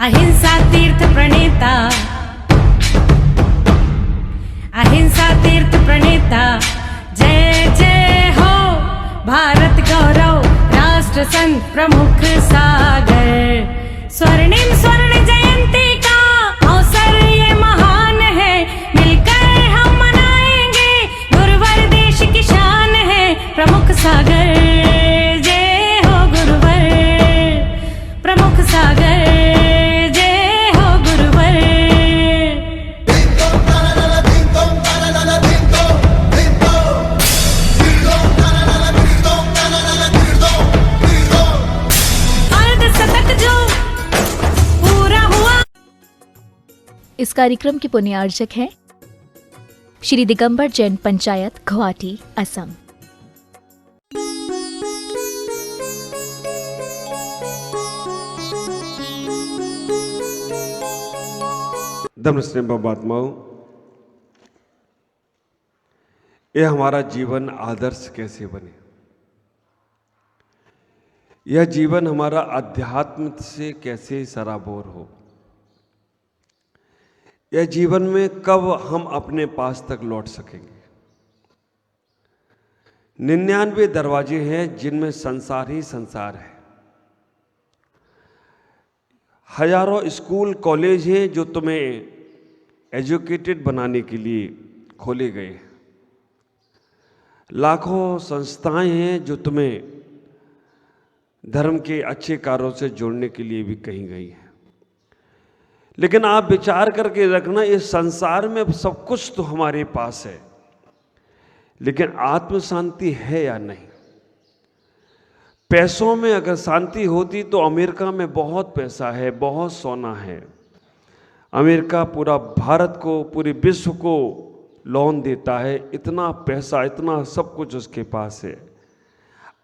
अहिंसा तीर्थ प्रणेता, अहिंसा तीर्थ प्रणेता, जय जय हो भारत गौरव, राष्ट्र संत प्रमुख सागर। स्वर्णिम स्वर्ण जयंती का अवसर ये महान है, मिलकर हम मनाएंगे, गुरुवर देश की शान है प्रमुख सागर। जय हो गुरुवर प्रमुख सागर, जय हो गुरुवर। अर्धशतक जो पूरा हुआ। इस कार्यक्रम के पुण्यार्चक हैं श्री दिगंबर जैन पंचायत, गुवाहाटी, असम। नमस्ते महात्माओं, यह हमारा जीवन आदर्श कैसे बने, यह जीवन हमारा अध्यात्म से कैसे सराबोर हो, यह जीवन में कब हम अपने पास तक लौट सकेंगे। 99 दरवाजे हैं जिनमें संसार ही संसार है। हजारों स्कूल कॉलेज हैं जो तुम्हें एजुकेटेड बनाने के लिए खोले गए हैं। लाखों संस्थाएं हैं जो तुम्हें धर्म के अच्छे कार्यों से जोड़ने के लिए भी कही गई हैं। लेकिन आप विचार करके रखना, इस संसार में सब कुछ तो हमारे पास है, लेकिन आत्म शांति है या नहीं। पैसों में अगर शांति होती तो अमेरिका में बहुत पैसा है, बहुत सोना है। अमेरिका पूरा भारत को, पूरे विश्व को लोन देता है, इतना पैसा, इतना सब कुछ उसके पास है।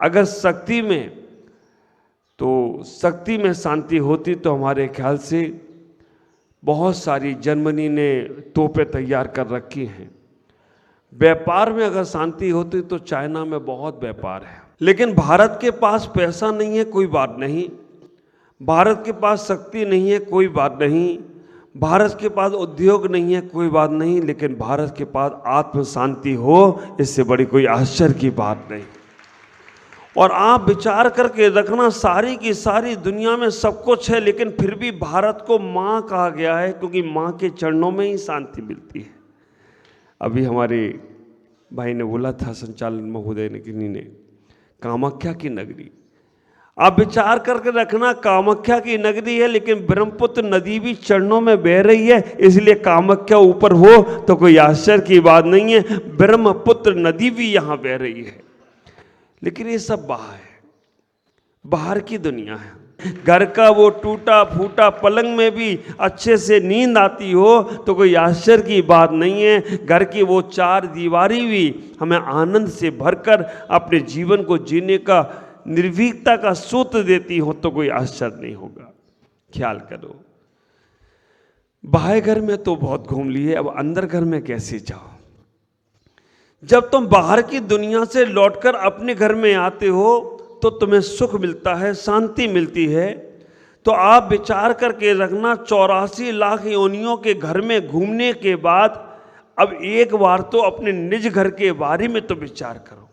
अगर शक्ति में शांति होती तो हमारे ख्याल से बहुत सारी जर्मनी ने तोपें तैयार कर रखी हैं। व्यापार में अगर शांति होती तो चाइना में बहुत व्यापार है। लेकिन भारत के पास पैसा नहीं है, कोई बात नहीं। भारत के पास शक्ति नहीं है, कोई बात नहीं। भारत के पास उद्योग नहीं है, कोई बात नहीं। लेकिन भारत के पास आत्म शांति हो, इससे बड़ी कोई आश्चर्य की बात नहीं। और आप विचार करके रखना, सारी की सारी दुनिया में सब कुछ है, लेकिन फिर भी भारत को माँ कहा गया है, क्योंकि माँ के चरणों में ही शांति मिलती है। अभी हमारे भाई ने बोला था, संचालन महोदय ने, किन्हीं ने, कामाख्या की नगरी। आप विचार करके रखना, कामाख्या की नगरी है, लेकिन ब्रह्मपुत्र नदी भी चरणों में बह रही है, इसलिए कामाख्या ऊपर हो तो कोई आश्चर्य की बात नहीं है। ब्रह्मपुत्र नदी भी यहाँ बह रही है। लेकिन ये सब बाहर है, बाहर की दुनिया है। घर का वो टूटा फूटा पलंग में भी अच्छे से नींद आती हो तो कोई आश्चर्य की बात नहीं है। घर की वो चार दीवारी भी हमें आनंद से भरकर अपने जीवन को जीने का, निर्भीकता का सूत्र देती हो तो कोई आश्चर्य नहीं होगा। ख्याल करो, बाहर घर में तो बहुत घूम लिए, अब अंदर घर में कैसे जाओ। जब तुम बाहर की दुनिया से लौटकर अपने घर में आते हो तो तुम्हें सुख मिलता है, शांति मिलती है। तो आप विचार करके रखना, 84 लाख योनियों के घर में घूमने के बाद अब एक बार तो अपने निज घर के बारे में तो विचार करो।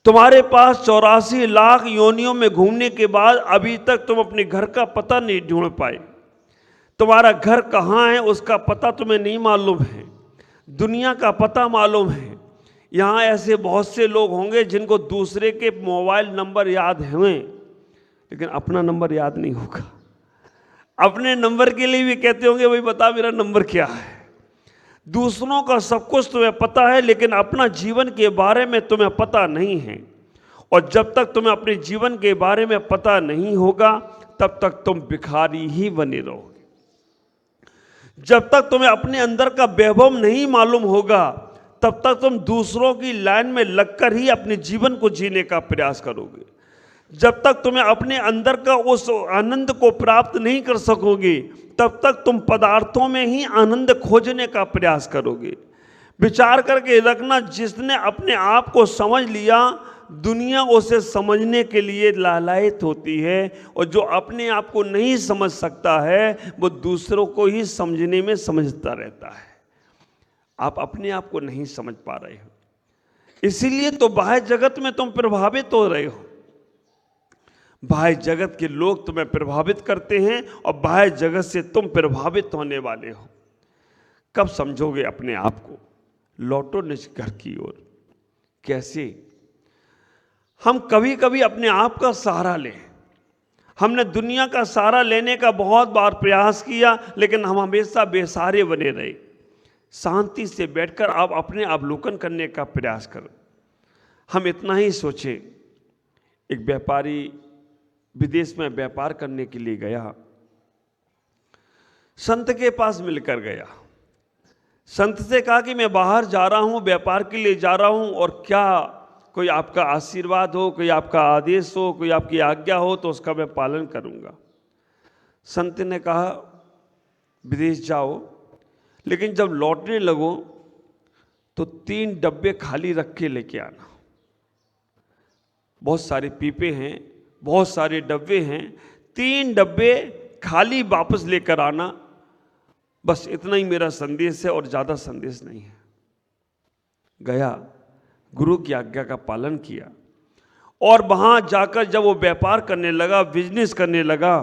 तुम्हारे पास 84 लाख योनियों में घूमने के बाद अभी तक तुम अपने घर का पता नहीं ढूंढ पाए। तुम्हारा घर कहाँ है उसका पता तुम्हें नहीं मालूम है, दुनिया का पता मालूम है। यहाँ ऐसे बहुत से लोग होंगे जिनको दूसरे के मोबाइल नंबर याद हैं, लेकिन अपना नंबर याद नहीं होगा। अपने नंबर के लिए भी कहते होंगे, भाई बता मेरा नंबर क्या है। दूसरों का सब कुछ तुम्हें पता है, लेकिन अपना जीवन के बारे में तुम्हें पता नहीं है। और जब तक तुम्हें अपने जीवन के बारे में पता नहीं होगा तब तक तुम भिखारी ही बने रहोगे। जब तक तुम्हें अपने अंदर का वैभव नहीं मालूम होगा तब तक तुम दूसरों की लाइन में लगकर ही अपने जीवन को जीने का प्रयास करोगे। जब तक तुम्हें अपने अंदर का उस आनंद को प्राप्त नहीं कर सकोगे तब तक तुम पदार्थों में ही आनंद खोजने का प्रयास करोगे। विचार करके रखना, जिसने अपने आप को समझ लिया दुनिया उसे समझने के लिए लालायित होती है, और जो अपने आप को नहीं समझ सकता है वो दूसरों को ही समझने में समझता रहता है। आप अपने आप को नहीं समझ पा रहे हो, इसीलिए तो बाह्य जगत में तुम प्रभावित हो रहे हो। बाह्य जगत के लोग तुम्हें प्रभावित करते हैं और बाह्य जगत से तुम प्रभावित होने वाले हो। कब समझोगे अपने आप को? लौटो निज घर की ओर। कैसे? हम कभी कभी अपने आप का सहारा लें। हमने दुनिया का सहारा लेने का बहुत बार प्रयास किया, लेकिन हम हमेशा बेसहारे बने रहे। शांति से बैठकर आप अपने अवलोकन करने का प्रयास करो। हम इतना ही सोचे, एक व्यापारी विदेश में व्यापार करने के लिए गया, संत के पास मिलकर गया। संत से कहा कि मैं बाहर जा रहा हूं, व्यापार के लिए जा रहा हूं, और क्या कोई आपका आशीर्वाद हो, कोई आपका आदेश हो, कोई आपकी आज्ञा हो तो उसका मैं पालन करूंगा। संत ने कहा विदेश जाओ, लेकिन जब लौटने लगो तो 3 डब्बे खाली रख के लेके आना। बहुत सारे पीपे हैं, बहुत सारे डब्बे हैं, 3 डब्बे खाली वापस लेकर आना। बस इतना ही मेरा संदेश है और ज़्यादा संदेश नहीं है। गया, गुरु की आज्ञा का पालन किया, और वहाँ जाकर जब वो व्यापार करने लगा, बिजनेस करने लगा,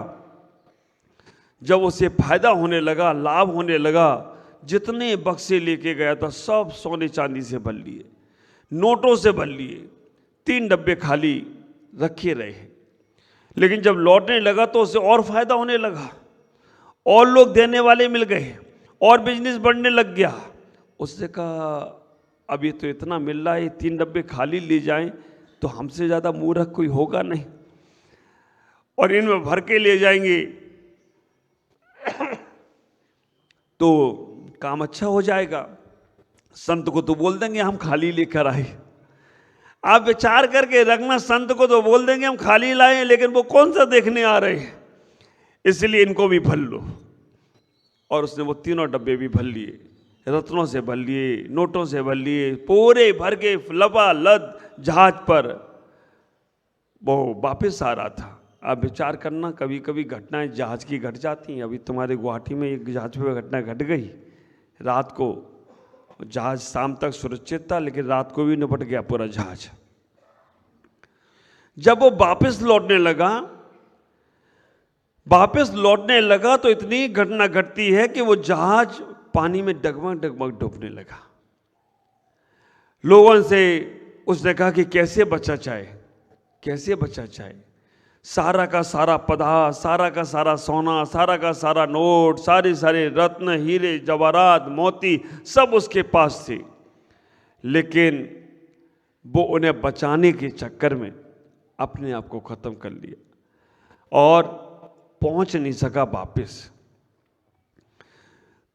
जब उसे फायदा होने लगा, लाभ होने लगा, जितने बक्से लेके गया था सब सोने चांदी से भर लिए, नोटों से भर लिए, 3 डब्बे खाली रखे रहे। लेकिन जब लौटने लगा तो उसे और फायदा होने लगा, और लोग देने वाले मिल गए, और बिजनेस बढ़ने लग गया। उसने कहा अभी तो इतना मिल रहा है, 3 डब्बे खाली ले जाएं तो हमसे ज़्यादा मूर्ख कोई होगा नहीं, और इनमें भर के ले जाएंगे तो काम अच्छा हो जाएगा। संत को तो बोल देंगे हम खाली लेकर आए। आप विचार करके रखना, संत को तो बोल देंगे हम खाली लाए, लेकिन वो कौन सा देखने आ रहे हैं, इसलिए इनको भी भर लो। और उसने वो 3 डब्बे भी भर लिए, रत्नों से भर लिए, नोटों से भर लिए, पूरे भर के लबालद जहाज पर वो वापस आ रहा था। आप विचार करना, कभी कभी घटनाएं जहाज की घट जाती हैं। अभी तुम्हारे गुवाहाटी में एक जहाज पे घटना घट गई। रात को जहाज शाम तक सुरक्षित था, लेकिन रात को भी निपट गया पूरा जहाज। जब वो वापस लौटने लगा तो इतनी घटना घटती है कि वो जहाज पानी में डगमग डगमग डूबने लगा। लोगों से उसने कहा कि कैसे बचा जाए। सारा का सारा पदार्थ, सारा का सारा सोना, सारा का सारा नोट, सारे रत्न, हीरे, जवाहरात, मोती सब उसके पास थे, लेकिन वो उन्हें बचाने के चक्कर में अपने आप को खत्म कर लिया और पहुंच नहीं सका वापस।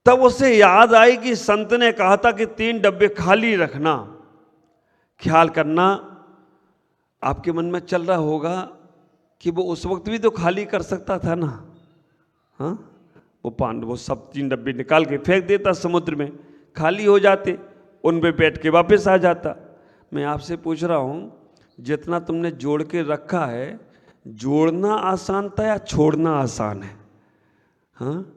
तब उसे याद आई कि संत ने कहा था कि 3 डब्बे खाली रखना। ख्याल करना, आपके मन में चल रहा होगा कि वो उस वक्त भी तो खाली कर सकता था ना। हाँ, वो सब 3 डब्बे निकाल के फेंक देता समुद्र में, खाली हो जाते, उन पे बैठ के वापस आ जाता। मैं आपसे पूछ रहा हूँ, जितना तुमने जोड़ के रखा है, जोड़ना आसान था या छोड़ना आसान है? हाँ,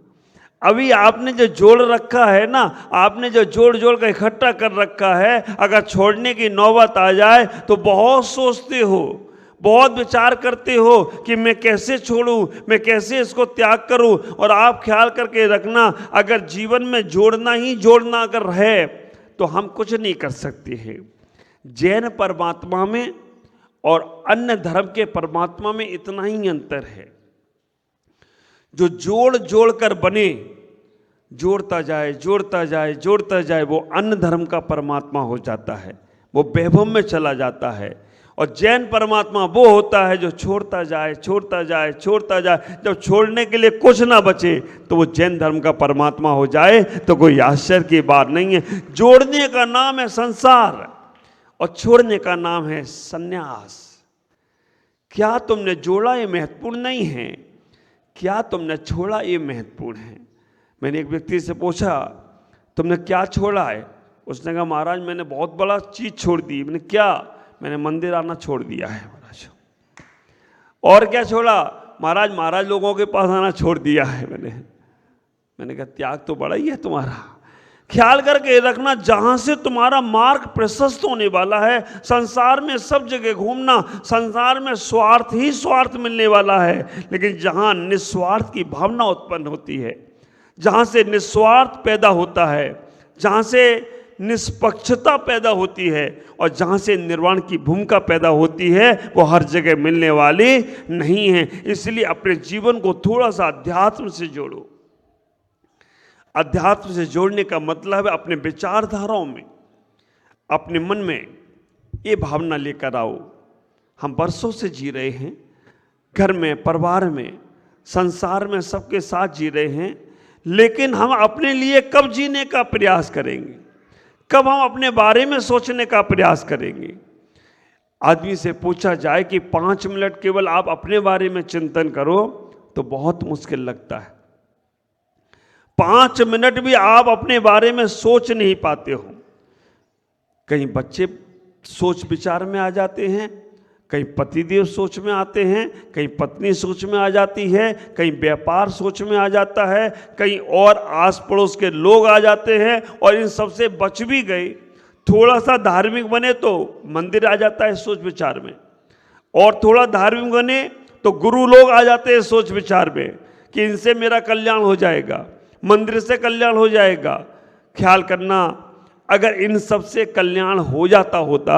अभी आपने जो जोड़ रखा है ना, आपने जो जोड़ कर इकट्ठा कर रखा है, अगर छोड़ने की नौबत आ जाए तो बहुत सोचते हो, बहुत विचार करते हो कि मैं कैसे छोड़ूं, मैं कैसे इसको त्याग करूं। और आप ख्याल करके रखना, अगर जीवन में जोड़ना अगर है तो हम कुछ नहीं कर सकते हैं। जैन परमात्मा में और अन्य धर्म के परमात्मा में इतना ही अंतर है। जो जोड़ कर बने, जोड़ता जाए, वो अन्य धर्म का परमात्मा हो जाता है, वो वैभव में चला जाता है। और जैन परमात्मा वो होता है जो छोड़ता जाए। जब छोड़ने के लिए कुछ ना बचे तो वो जैन धर्म का परमात्मा हो जाए तो कोई आश्चर्य की बात नहीं है। जोड़ने का नाम है संसार और छोड़ने का नाम है सन्यास। क्या तुमने जोड़ा ये महत्वपूर्ण नहीं है, क्या तुमने छोड़ा ये महत्वपूर्ण है। मैंने एक व्यक्ति से पूछा, तुमने क्या छोड़ा है? उसने कहा, महाराज मैंने बहुत बड़ा चीज़ छोड़ दी। मैंने क्या? मैंने मंदिर आना छोड़ दिया है महाराज। और क्या छोड़ा महाराज? महाराज लोगों के पास आना छोड़ दिया है मैंने कहा त्याग तो बड़ा ही है तुम्हारा। ख्याल करके रखना, जहां से तुम्हारा मार्ग प्रशस्त होने वाला है, संसार में सब जगह घूमना, संसार में स्वार्थ ही स्वार्थ मिलने वाला है, लेकिन जहां निस्वार्थ की भावना उत्पन्न होती है, जहां से निस्वार्थ पैदा होता है, जहां से निष्पक्षता पैदा होती है और जहां से निर्वाण की भूमिका पैदा होती है, वो हर जगह मिलने वाली नहीं है। इसलिए अपने जीवन को थोड़ा सा अध्यात्म से जोड़ो। अध्यात्म से जोड़ने का मतलब है अपने विचारधाराओं में, अपने मन में ये भावना लेकर आओ, हम वर्षों से जी रहे हैं, घर में, परिवार में, संसार में सबके साथ जी रहे हैं, लेकिन हम अपने लिए कब जीने का प्रयास करेंगे? कब हम अपने बारे में सोचने का प्रयास करेंगे? आदमी से पूछा जाए कि 5 मिनट केवल आप अपने बारे में चिंतन करो तो बहुत मुश्किल लगता है। 5 मिनट भी आप अपने बारे में सोच नहीं पाते हो। कहीं बच्चे सोच विचार में आ जाते हैं, कहीं पतिदेव सोच में आते हैं, कहीं पत्नी सोच में आ जाती है, कहीं व्यापार सोच में आ जाता है, कहीं और आस पड़ोस के लोग आ जाते हैं, और इन सबसे बच भी गए, थोड़ा सा धार्मिक बने तो मंदिर आ जाता है सोच विचार में, और थोड़ा धार्मिक बने तो गुरु लोग आ जाते हैं सोच विचार में कि इनसे मेरा कल्याण हो जाएगा, मंदिर से कल्याण हो जाएगा। ख्याल करना, अगर इन सब से कल्याण हो जाता होता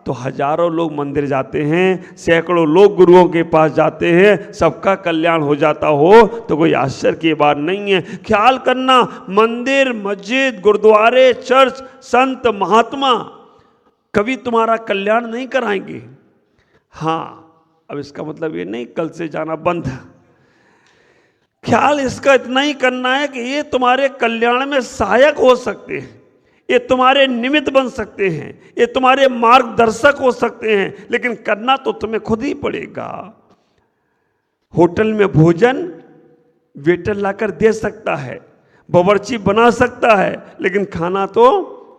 तो हजारों लोग मंदिर जाते हैं, सैकड़ों लोग गुरुओं के पास जाते हैं, सबका कल्याण हो जाता हो तो कोई आश्चर्य की बात नहीं है। ख्याल करना, मंदिर, मस्जिद, गुरुद्वारे, चर्च, संत, महात्मा कभी तुम्हारा कल्याण नहीं कराएंगे। हाँ, अब इसका मतलब ये नहीं कल से जाना बंद है। ख्याल इसका इतना ही करना है कि ये तुम्हारे कल्याण में सहायक हो सकते हैं, ये तुम्हारे निमित्त बन सकते हैं, ये तुम्हारे मार्गदर्शक हो सकते हैं, लेकिन करना तो तुम्हें खुद ही पड़ेगा। होटल में भोजन वेटर लाकर दे सकता है, बावर्ची बना सकता है, लेकिन खाना तो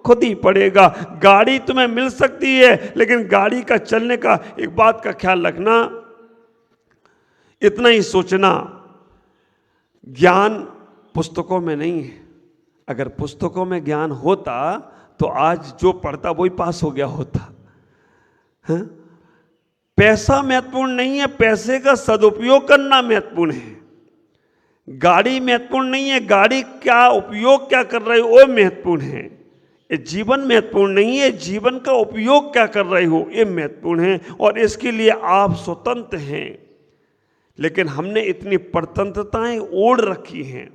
खुद ही पड़ेगा। गाड़ी तुम्हें मिल सकती है, लेकिन गाड़ी का चलने का एक बात का ख्याल रखना, इतना ही सोचना, ज्ञान पुस्तकों में नहीं है। अगर पुस्तकों में ज्ञान होता तो आज जो पढ़ता वही पास हो गया होता। हाँ? पैसा महत्वपूर्ण नहीं है, पैसे का सदुपयोग करना महत्वपूर्ण है। गाड़ी महत्वपूर्ण नहीं है, गाड़ी क्या उपयोग क्या कर रहे हो वो महत्वपूर्ण है। ये जीवन महत्वपूर्ण नहीं है, जीवन का उपयोग क्या कर रहे हो ये महत्वपूर्ण है, और इसके लिए आप स्वतंत्र हैं। लेकिन हमने इतनी परतंत्रताएं ओढ़ रखी हैं।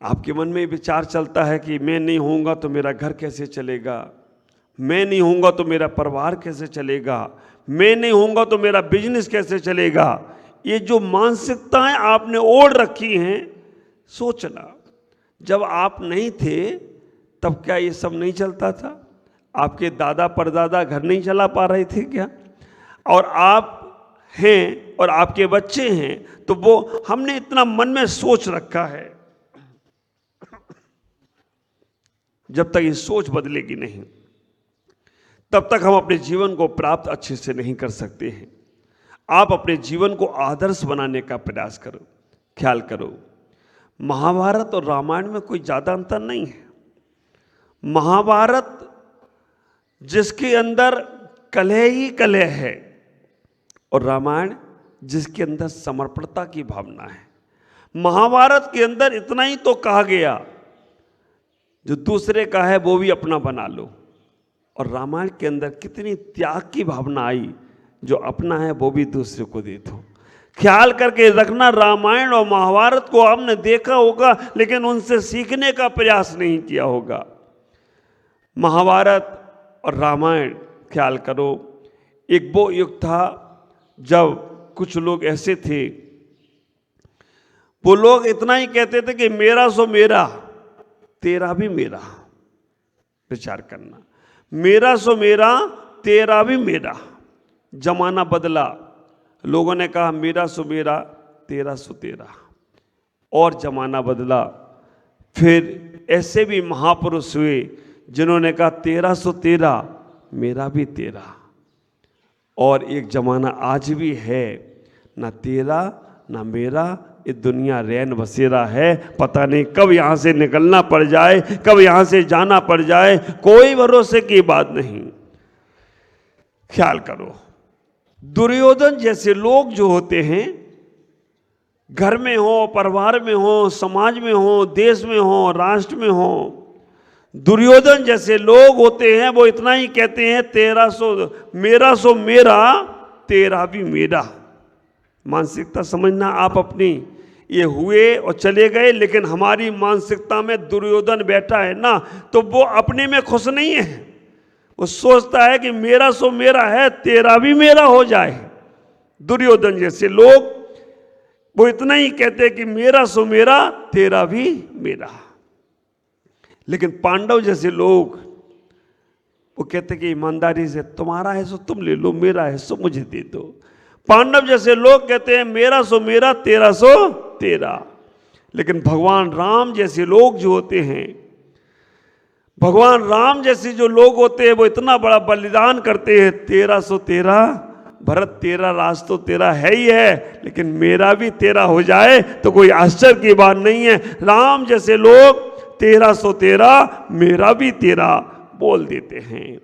आपके मन में विचार चलता है कि मैं नहीं होऊंगा तो मेरा घर कैसे चलेगा, मैं नहीं होऊंगा तो मेरा परिवार कैसे चलेगा, मैं नहीं होऊंगा तो मेरा बिजनेस कैसे चलेगा। ये जो मानसिकताएं आपने ओढ़ रखी हैं, सोचना जब आप नहीं थे तब क्या ये सब नहीं चलता था? आपके दादा परदादा घर नहीं चला पा रहे थे क्या? और आप हैं और आपके बच्चे हैं, तो वो हमने इतना मन में सोच रखा है। जब तक ये सोच बदलेगी नहीं, तब तक हम अपने जीवन को प्राप्त अच्छे से नहीं कर सकते हैं। आप अपने जीवन को आदर्श बनाने का प्रयास करो। ख्याल करो, महाभारत और रामायण में कोई ज़्यादा अंतर नहीं है। महाभारत जिसके अंदर कलह ही कलह है, और रामायण जिसके अंदर समर्पणता की भावना है। महाभारत के अंदर इतना ही तो कहा गया, जो दूसरे का है वो भी अपना बना लो, और रामायण के अंदर कितनी त्याग की भावना आई, जो अपना है वो भी दूसरे को दे दो। ख्याल करके रखना, रामायण और महाभारत को आपने देखा होगा, लेकिन उनसे सीखने का प्रयास नहीं किया होगा। महाभारत और रामायण, ख्याल करो, एक वो युग था जब कुछ लोग ऐसे थे, वो लोग इतना ही कहते थे कि मेरा सो मेरा, तेरा भी मेरा। विचार करना, मेरा सो मेरा, तेरा भी मेरा। जमाना बदला, लोगों ने कहा मेरा सो मेरा, तेरा सो तेरा, और जमाना बदला। फिर ऐसे भी महापुरुष हुए जिन्होंने कहा तेरा सो तेरा, मेरा भी तेरा। और एक जमाना आज भी है, ना तेरा ना मेरा, ये दुनिया रैन बसेरा है। पता नहीं कब यहाँ से निकलना पड़ जाए, कब यहाँ से जाना पड़ जाए, कोई भरोसे की बात नहीं। ख्याल करो, दुर्योधन जैसे लोग जो होते हैं, घर में हो, परिवार में हो, समाज में हो, देश में हो, राष्ट्र में हो, दुर्योधन जैसे लोग होते हैं, वो इतना ही कहते हैं, तेरा सो मेरा, तेरा भी मेरा। मानसिकता समझना आप अपनी। ये हुए और चले गए, लेकिन हमारी मानसिकता में दुर्योधन बैठा है ना, तो वो अपने में खुश नहीं है। वो सोचता है कि मेरा सो मेरा है, तेरा भी मेरा हो जाए। दुर्योधन जैसे लोग वो इतना ही कहते हैं कि मेरा सो मेरा, तेरा भी मेरा। लेकिन पांडव जैसे लोग वो कहते कि ईमानदारी से, तुम्हारा है सो तुम ले लो, मेरा है सो मुझे दे दो। पांडव जैसे लोग कहते हैं मेरा सो मेरा, तेरा सो तेरा। लेकिन भगवान राम जैसे लोग जो होते हैं, भगवान राम जैसे जो लोग होते हैं, वो इतना बड़ा बलिदान करते हैं, तेरा सो तेरा, भरत तेरा राज तो तेरा है ही है, लेकिन मेरा भी तेरा हो जाए तो कोई आश्चर्य की बात नहीं है। राम जैसे लोग तेरा सो तेरा, मेरा भी तेरा बोल देते हैं।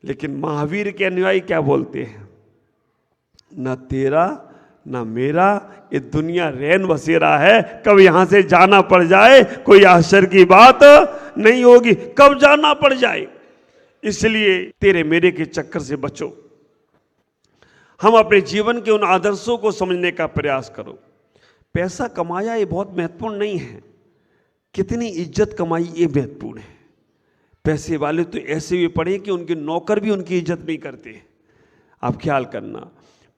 लेकिन महावीर के अनुयायी क्या बोलते हैं? न तेरा न मेरा, ये दुनिया रैन बसेरा है, कब यहां से जाना पड़ जाए कोई आश्चर्य की बात नहीं होगी। कब जाना पड़ जाए, इसलिए तेरे मेरे के चक्कर से बचो। हम अपने जीवन के उन आदर्शों को समझने का प्रयास करो। पैसा कमाया ये बहुत महत्वपूर्ण नहीं है, कितनी इज्जत कमाई ये महत्वपूर्ण है। पैसे वाले तो ऐसे भी पड़े कि उनके नौकर भी उनकी इज्जत नहीं करते। आप ख्याल करना,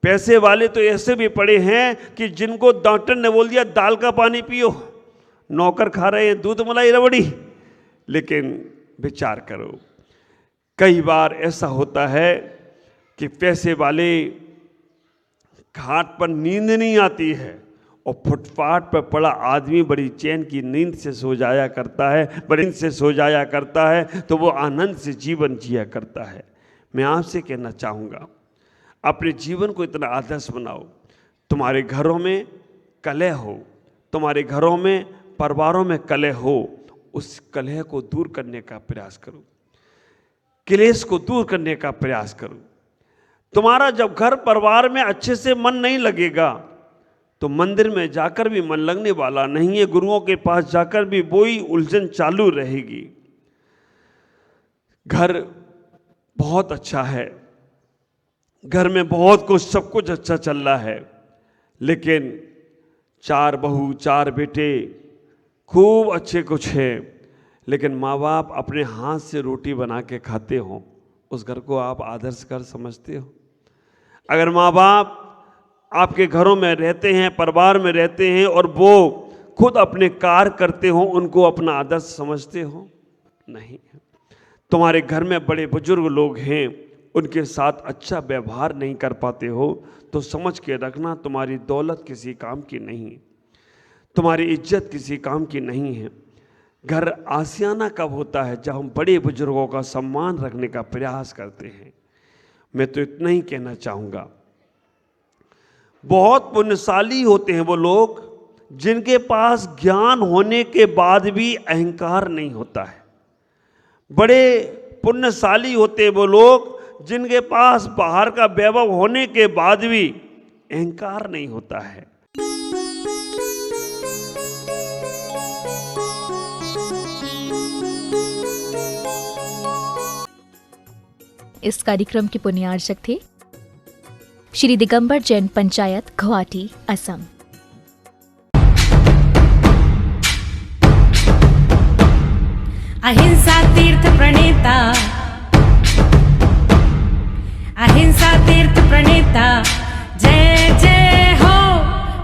पैसे वाले तो ऐसे भी पड़े हैं कि जिनको डॉक्टर ने बोल दिया दाल का पानी पियो, नौकर खा रहे हैं दूध मलाई रबड़ी। लेकिन विचार करो, कई बार ऐसा होता है कि पैसे वाले घाट पर नींद नहीं आती है और फुटपाथ पर पड़ा आदमी बड़ी चैन की नींद से सो जाया करता है, बड़ी नींद से सो जाया करता है, तो वो आनंद से जीवन जिया करता है। मैं आपसे कहना चाहूँगा, अपने जीवन को इतना आदर्श बनाओ। तुम्हारे घरों में कलह हो, तुम्हारे घरों में परिवारों में कलह हो, उस कलह को दूर करने का प्रयास करो, क्लेश को दूर करने का प्रयास करो। तुम्हारा जब घर परिवार में अच्छे से मन नहीं लगेगा तो मंदिर में जाकर भी मन लगने वाला नहीं है, गुरुओं के पास जाकर भी वही उलझन चालू रहेगी। घर बहुत अच्छा है, घर में बहुत कुछ, सब कुछ अच्छा चल रहा है, लेकिन 4 बहू 4 बेटे खूब अच्छे कुछ है, लेकिन माँ बाप अपने हाथ से रोटी बना के खाते हो, उस घर को आप आदर्श घर समझते हो? अगर माँ बाप आपके घरों में रहते हैं, परिवार में रहते हैं और वो खुद अपने कार्य करते हो, उनको अपना आदर्श समझते हो? नहीं। तुम्हारे घर में बड़े बुजुर्ग लोग हैं, उनके साथ अच्छा व्यवहार नहीं कर पाते हो, तो समझ के रखना तुम्हारी दौलत किसी काम की नहीं, तुम्हारी इज्जत किसी काम की नहीं है। घर आसियाना कब होता है? जब हम बड़े बुजुर्गों का सम्मान रखने का प्रयास करते हैं। मैं तो इतना ही कहना चाहूँगा, बहुत पुण्यशाली होते हैं वो लोग जिनके पास ज्ञान होने के बाद भी अहंकार नहीं होता है। बड़े पुण्यशाली होते हैं वो लोग जिनके पास बाहर का वैभव होने के बाद भी अहंकार नहीं होता है। इस कार्यक्रम के पुण्यार्चक थे श्री दिगंबर जैन पंचायत, गुवाहाटी, असम। अहिंसा तीर्थ प्रणेता, अहिंसा तीर्थ प्रणेता, जय जय हो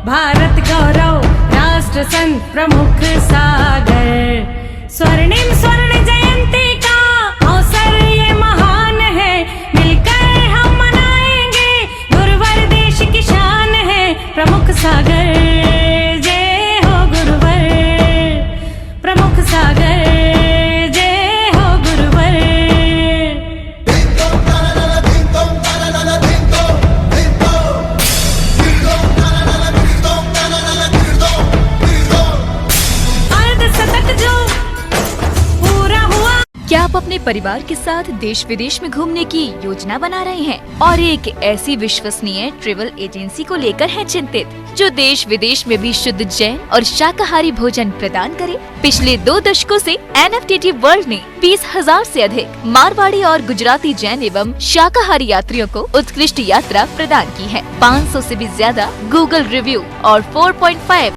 भारत गौरव, राष्ट्र संत प्रमुख सागर। स्वर्णिम स्वर्ण जयंती का अवसर ये महान है, मिलकर हम मनाएंगे, गुरुवर देश की शान है, प्रमुख सागर। जय हो गुरुवर, प्रमुख सागर, जय हो गुरुवर। क्या आप अपने परिवार के साथ देश विदेश में घूमने की योजना बना रहे हैं और एक ऐसी विश्वसनीय ट्रैवल एजेंसी को लेकर हैं चिंतित जो देश विदेश में भी शुद्ध जैन और शाकाहारी भोजन प्रदान करे? पिछले 2 दशकों से NFTT वर्ल्ड ने 20,000 से अधिक मारवाड़ी और गुजराती जैन एवं शाकाहारी यात्रियों को उत्कृष्ट यात्रा प्रदान की है। 500 से भी ज्यादा गूगल रिव्यू और 4.5